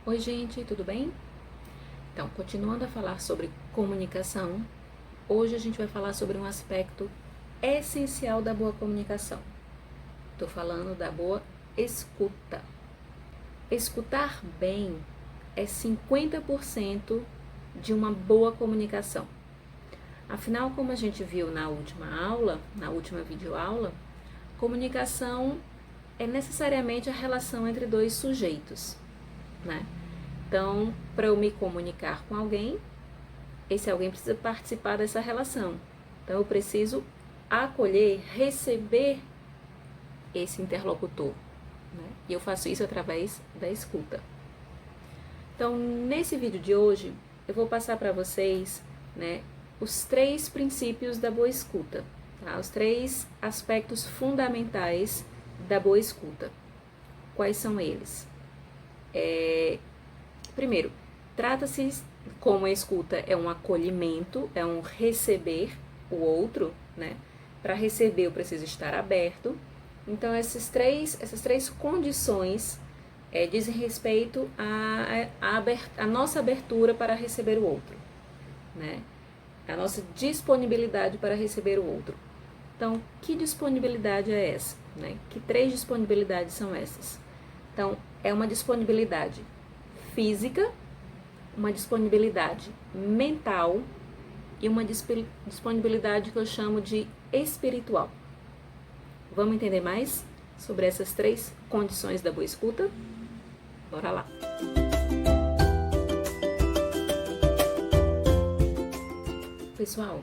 Oi, gente, tudo bem? Então, continuando a falar sobre comunicação, hoje a gente vai falar sobre um aspecto essencial da boa comunicação. Estou falando da boa escuta. Escutar bem é 50% de uma boa comunicação. Afinal, como a gente viu na última aula, na última videoaula, comunicação é necessariamente a relação entre dois sujeitos, né? Então, para eu me comunicar com alguém, esse alguém precisa participar dessa relação. Então, eu preciso acolher, receber esse interlocutor, né? E eu faço isso através da escuta. Então, nesse vídeo de hoje, eu vou passar para vocês, né, os 3 princípios da boa escuta, tá? Os 3 aspectos fundamentais da boa escuta. Quais são eles? Primeiro, trata-se como a escuta é um acolhimento, é um receber o outro, né? Para receber eu preciso estar aberto. Então, essas três condições dizem respeito à nossa abertura para receber o outro, né? A nossa disponibilidade para receber o outro. Então, que disponibilidade é essa? Né? Que 3 disponibilidades são essas? Então, é uma disponibilidade física, uma disponibilidade mental e uma disponibilidade que eu chamo de espiritual. Vamos entender mais sobre essas 3 condições da boa escuta? Bora lá! Pessoal,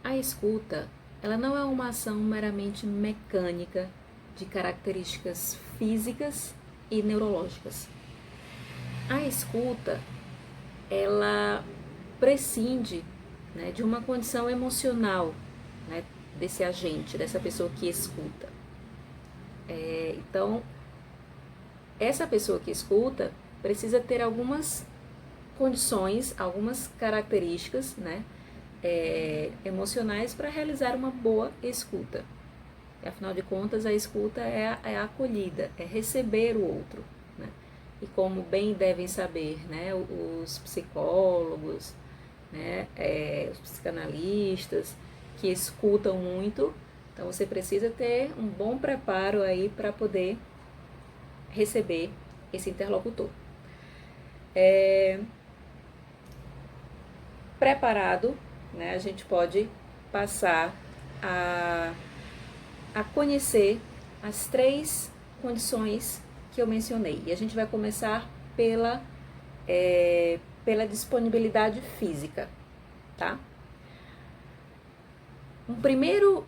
a escuta, ela não é uma ação meramente mecânica de características físicas e neurológicas. A escuta, ela prescinde, né, de uma condição emocional, né, desse agente, dessa pessoa que escuta. Então, essa pessoa que escuta precisa ter algumas condições, algumas características, né, emocionais para realizar uma boa escuta. Afinal de contas, a escuta é a acolhida, é receber o outro, né? E como bem devem saber, né, os psicólogos, né, os psicanalistas que escutam muito, então você precisa ter um bom preparo aí para poder receber esse interlocutor. Preparado, né, a gente pode passar a conhecer as 3 condições que eu mencionei. E a gente vai começar pela disponibilidade física, tá? Um primeiro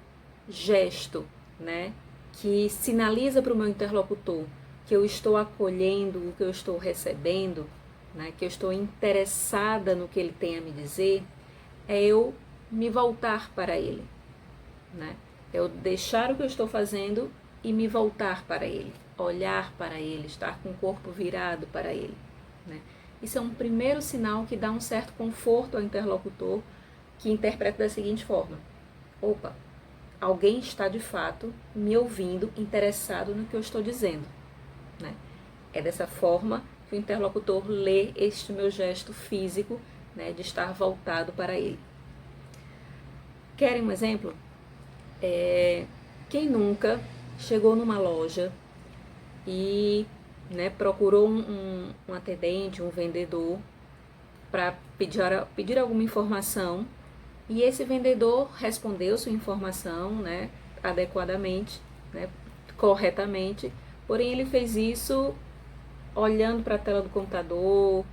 gesto, né, que sinaliza para o meu interlocutor que eu estou acolhendo o que eu estou recebendo, né, que eu estou interessada no que ele tem a me dizer, é eu me voltar para ele, né? Eu deixar o que eu estou fazendo e me voltar para ele, olhar para ele, estar com o corpo virado para ele, né? Isso é um primeiro sinal que dá um certo conforto ao interlocutor, que interpreta da seguinte forma: opa, alguém está de fato me ouvindo, interessado no que eu estou dizendo, né? É dessa forma que o interlocutor lê este meu gesto físico, né, de estar voltado para ele. Querem um exemplo? Quem nunca chegou numa loja e, né, procurou um atendente, um vendedor, para pedir alguma informação, e esse vendedor respondeu sua informação, né, adequadamente, né, corretamente, porém ele fez isso olhando para a tela do computador,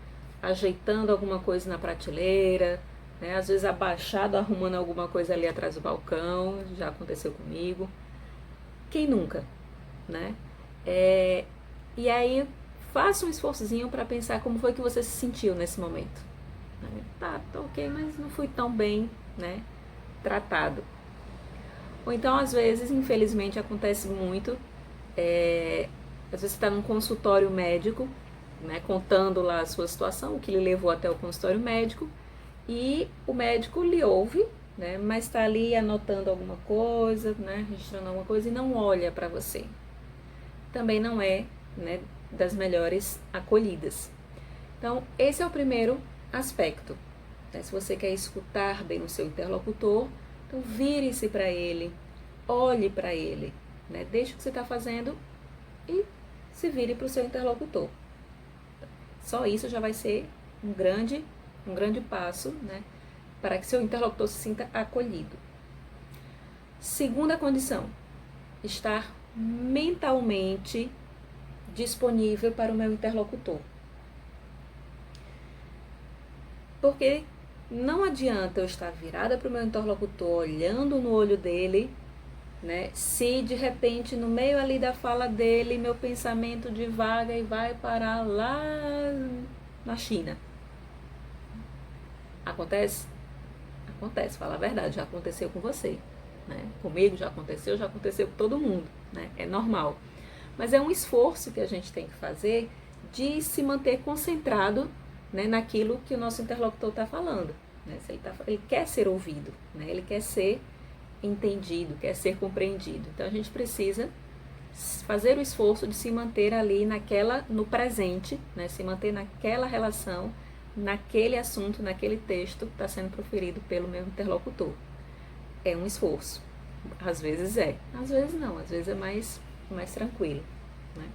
ajeitando alguma coisa na prateleira, né, às vezes abaixado, arrumando alguma coisa ali atrás do balcão, já aconteceu comigo. Quem nunca, né? E aí, faça um esforçozinho para pensar como foi que você se sentiu nesse momento. Tá, ok, mas não fui tão bem, né, tratado. Ou então, às vezes, infelizmente, acontece muito, às vezes você está num consultório médico, né, contando lá a sua situação, o que lhe levou até o consultório médico, e o médico lhe ouve, né, mas está ali anotando alguma coisa, né, registrando alguma coisa e não olha para você. Também não é, né, das melhores acolhidas. Então, esse é o primeiro aspecto. Se você quer escutar bem o seu interlocutor, então vire-se para ele, olhe para ele, né? Deixe o que você está fazendo e se vire para o seu interlocutor. Só isso já vai ser um grande passo, né, para que seu interlocutor se sinta acolhido. Segunda condição, estar mentalmente disponível para o meu interlocutor. Porque não adianta eu estar virada para o meu interlocutor, olhando no olho dele, né, se de repente no meio ali da fala dele meu pensamento divaga e vai parar lá na China. Acontece? Acontece, fala a verdade, já aconteceu com você, né? Comigo já aconteceu com todo mundo, né? É normal. Mas é um esforço que a gente tem que fazer de se manter concentrado, né, naquilo que o nosso interlocutor está falando, né? Se ele quer ser ouvido, né? Ele quer ser entendido, quer ser compreendido. Então a gente precisa fazer o esforço de se manter ali no presente, né? Se manter naquela relação, naquele assunto, naquele texto que está sendo proferido pelo meu interlocutor. É um esforço. Às vezes às vezes não, às vezes é mais tranquilo, né?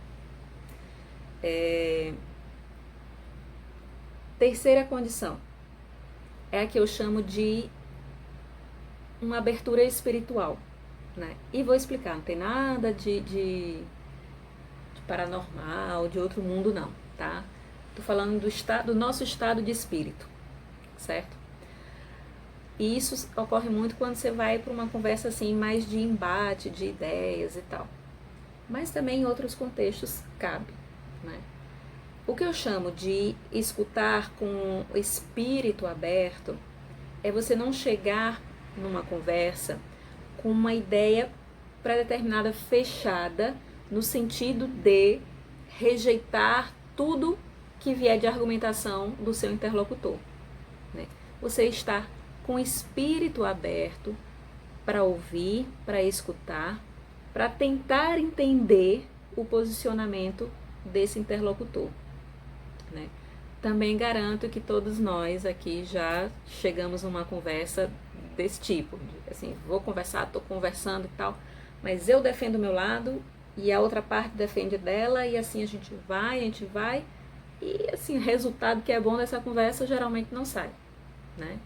Terceira condição é a que eu chamo de uma abertura espiritual, né? E vou explicar, não tem nada de paranormal, de outro mundo não, tá? Tô falando do nosso estado de espírito, certo? E isso ocorre muito quando você vai para uma conversa assim mais de embate, de ideias e tal. Mas também em outros contextos cabe, né? O que eu chamo de escutar com o espírito aberto é você não chegar numa conversa com uma ideia pré-determinada fechada, no sentido de rejeitar tudo que vier de argumentação do seu interlocutor, né? Você está com o espírito aberto para ouvir, para escutar, para tentar entender o posicionamento desse interlocutor, né? Também garanto que todos nós aqui já chegamos numa conversa desse tipo, assim, vou conversar, estou conversando e tal, mas eu defendo o meu lado e a outra parte defende dela e assim a gente vai e assim, o resultado que é bom dessa conversa geralmente não sai, né?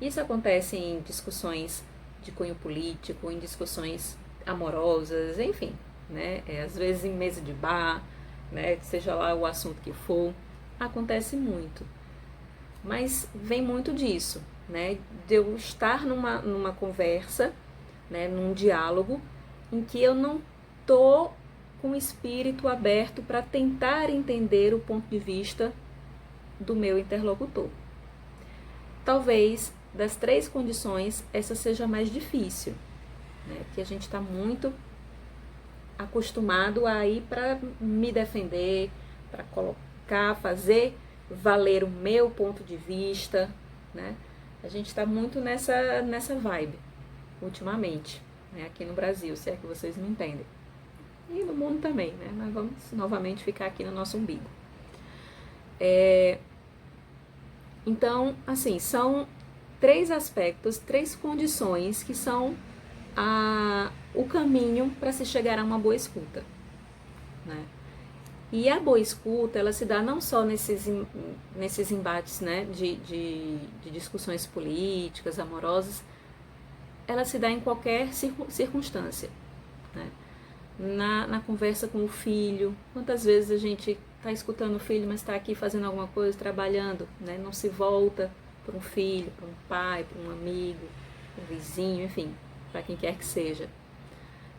Isso acontece em discussões de cunho político, em discussões amorosas, enfim, né? Às vezes em mesa de bar, né? Seja lá o assunto que for, acontece muito. Mas vem muito disso, né? De eu estar numa conversa, né? Num diálogo, em que eu não tô com o espírito aberto para tentar entender o ponto de vista do meu interlocutor. Talvez das três condições essa seja mais difícil, né? Que a gente está muito acostumado a ir para me defender, para colocar, fazer valer o meu ponto de vista, né? A gente está muito nessa vibe ultimamente, né? Aqui no Brasil, se é que vocês me entendem. E no mundo também, né? Mas vamos novamente ficar aqui no nosso umbigo. Então, assim, são três aspectos, três condições que são o caminho para se chegar a uma boa escuta, né? E a boa escuta, ela se dá não só nesses embates, né, de discussões políticas, amorosas, ela se dá em qualquer circunstância, né? Na conversa com o filho, quantas vezes a gente está escutando o filho, mas está aqui fazendo alguma coisa, trabalhando, né? Não se volta para um filho, para um pai, para um amigo, para um vizinho, enfim, para quem quer que seja.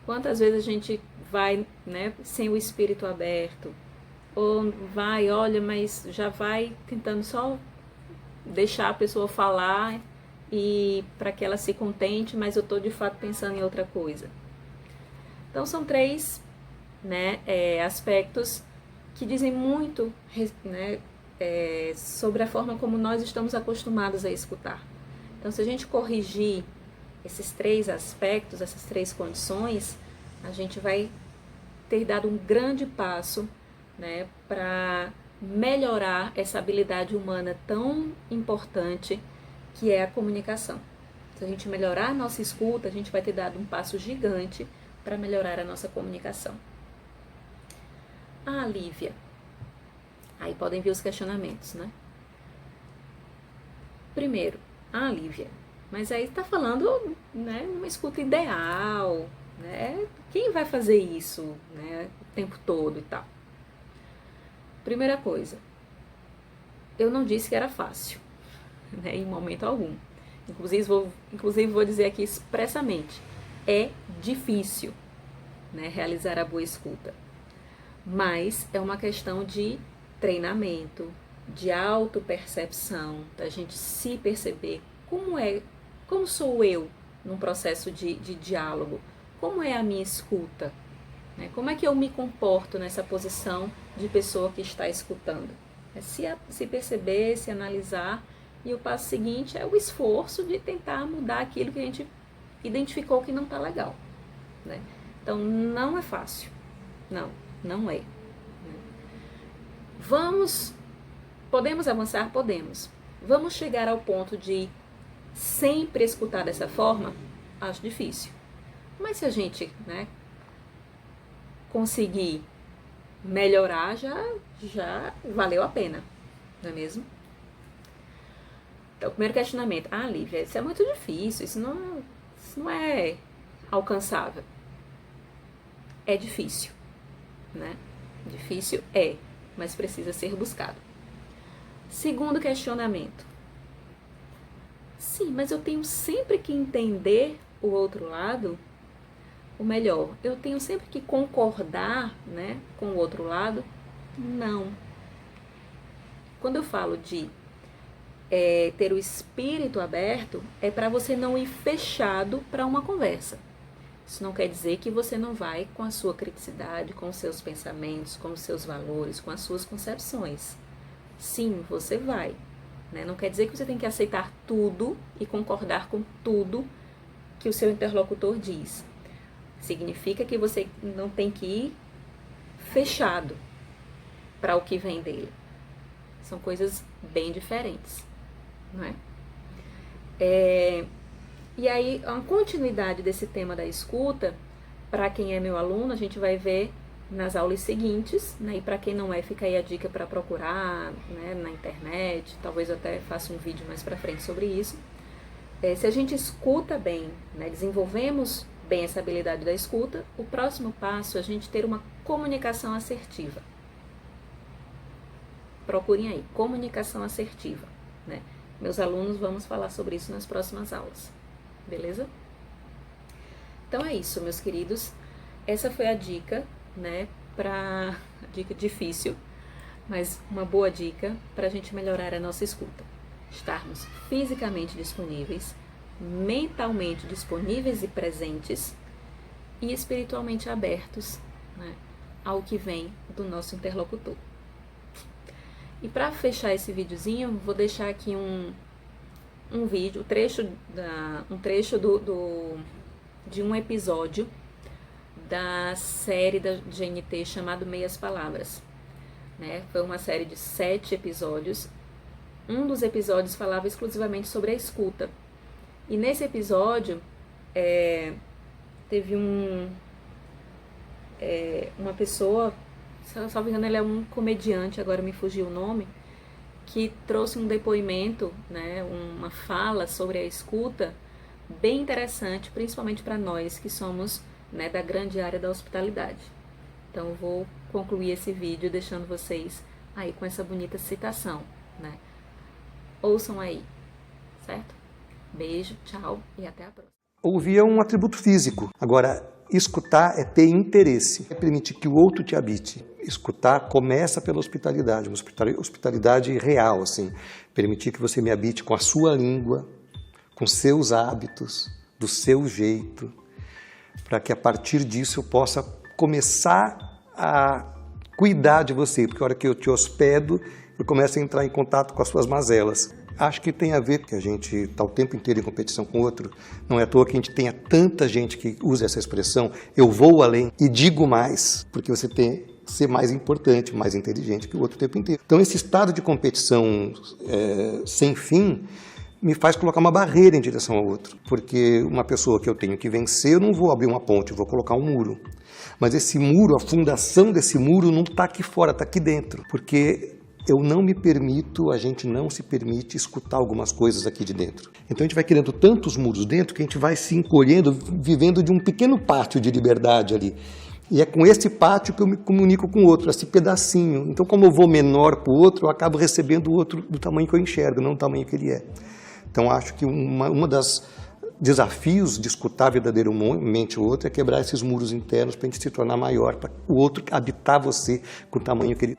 Quantas vezes a gente vai, né, sem o espírito aberto, ou vai, olha, mas já vai tentando só deixar a pessoa falar e para que ela se contente, mas eu estou de fato pensando em outra coisa. Então são três, né, aspectos que dizem muito, né, sobre a forma como nós estamos acostumados a escutar. Então, se a gente corrigir esses três aspectos, essas três condições, a gente vai ter dado um grande passo, né, para melhorar essa habilidade humana tão importante que é a comunicação. Se a gente melhorar a nossa escuta, a gente vai ter dado um passo gigante para melhorar a nossa comunicação. Ah, Lívia. Aí podem vir os questionamentos, né? Primeiro, Lívia, mas aí está falando, né, uma escuta ideal, né? Quem vai fazer isso, né, o tempo todo e tal? Primeira coisa, eu não disse que era fácil, né, em momento algum. Inclusive vou dizer aqui expressamente, é difícil, né, realizar a boa escuta. Mas é uma questão de treinamento, de autopercepção, da gente se perceber como sou eu num processo de diálogo, como é a minha escuta, né? Como é que eu me comporto nessa posição de pessoa que está escutando. É se perceber, se analisar, e o passo seguinte é o esforço de tentar mudar aquilo que a gente identificou que não está legal, né? Então não é fácil, não é. Podemos avançar? Podemos. Vamos chegar ao ponto de sempre escutar dessa forma? Acho difícil. Mas se a gente, né, conseguir melhorar, já valeu a pena, não é mesmo? Então, o primeiro questionamento. Lívia, isso é muito difícil, isso não é alcançável. É difícil, né? Difícil é, mas precisa ser buscado. Segundo questionamento. Sim, mas eu tenho sempre que entender o outro lado? Ou melhor, eu tenho sempre que concordar, né, com o outro lado? Não. Quando eu falo de ter o espírito aberto, é para você não ir fechado para uma conversa. Isso não quer dizer que você não vai com a sua criticidade, com os seus pensamentos, com os seus valores, com as suas concepções. Sim, você vai, né? Não quer dizer que você tem que aceitar tudo e concordar com tudo que o seu interlocutor diz. Significa que você não tem que ir fechado para o que vem dele. São coisas bem diferentes, não é? E aí, a continuidade desse tema da escuta, para quem é meu aluno, a gente vai ver nas aulas seguintes, né? E para quem não é, fica aí a dica para procurar, né, na internet, talvez eu até faça um vídeo mais para frente sobre isso. Se a gente escuta bem, né, desenvolvemos bem essa habilidade da escuta, o próximo passo é a gente ter uma comunicação assertiva. Procurem aí, comunicação assertiva, né? Meus alunos, vamos falar sobre isso nas próximas aulas. Beleza? Então é isso, meus queridos. Essa foi a dica, né? Dica difícil, mas uma boa dica para a gente melhorar a nossa escuta. Estarmos fisicamente disponíveis, mentalmente disponíveis e presentes e espiritualmente abertos, né, ao que vem do nosso interlocutor. E para fechar esse videozinho, vou deixar aqui um vídeo, um trecho de um episódio da série da GNT chamado Meias Palavras, né? Foi uma série de 7 episódios. Um dos episódios falava exclusivamente sobre a escuta. E nesse episódio, teve uma pessoa, se não me engano, ele é um comediante, agora me fugiu o nome, que trouxe um depoimento, né, uma fala sobre a escuta bem interessante, principalmente para nós que somos, né, da grande área da hospitalidade. Então, eu vou concluir esse vídeo deixando vocês aí com essa bonita citação, né? Ouçam aí, certo? Beijo, tchau e até a próxima. Ouvir é um atributo físico. Agora, escutar é ter interesse, é permitir que o outro te habite. Escutar começa pela hospitalidade, uma hospitalidade real, assim. Permitir que você me habite com a sua língua, com seus hábitos, do seu jeito, para que a partir disso eu possa começar a cuidar de você, porque a hora que eu te hospedo, eu começo a entrar em contato com as suas mazelas. Acho que tem a ver que a gente está o tempo inteiro em competição com o outro. Não é à toa que a gente tenha tanta gente que usa essa expressão, eu vou além e digo mais, porque você tem ser mais importante, mais inteligente que o outro o tempo inteiro. Então esse estado de competição sem fim me faz colocar uma barreira em direção ao outro, porque uma pessoa que eu tenho que vencer, eu não vou abrir uma ponte, eu vou colocar um muro. Mas esse muro, a fundação desse muro não está aqui fora, está aqui dentro, porque eu não me permito, a gente não se permite escutar algumas coisas aqui de dentro. Então a gente vai criando tantos muros dentro que a gente vai se encolhendo, vivendo de um pequeno pátio de liberdade ali. E é com esse pátio que eu me comunico com o outro, esse pedacinho. Então, como eu vou menor para o outro, eu acabo recebendo o outro do tamanho que eu enxergo, não do tamanho que ele é. Então, acho que uma das desafios de escutar verdadeiramente o outro é quebrar esses muros internos para a gente se tornar maior, para o outro habitar você com o tamanho que ele...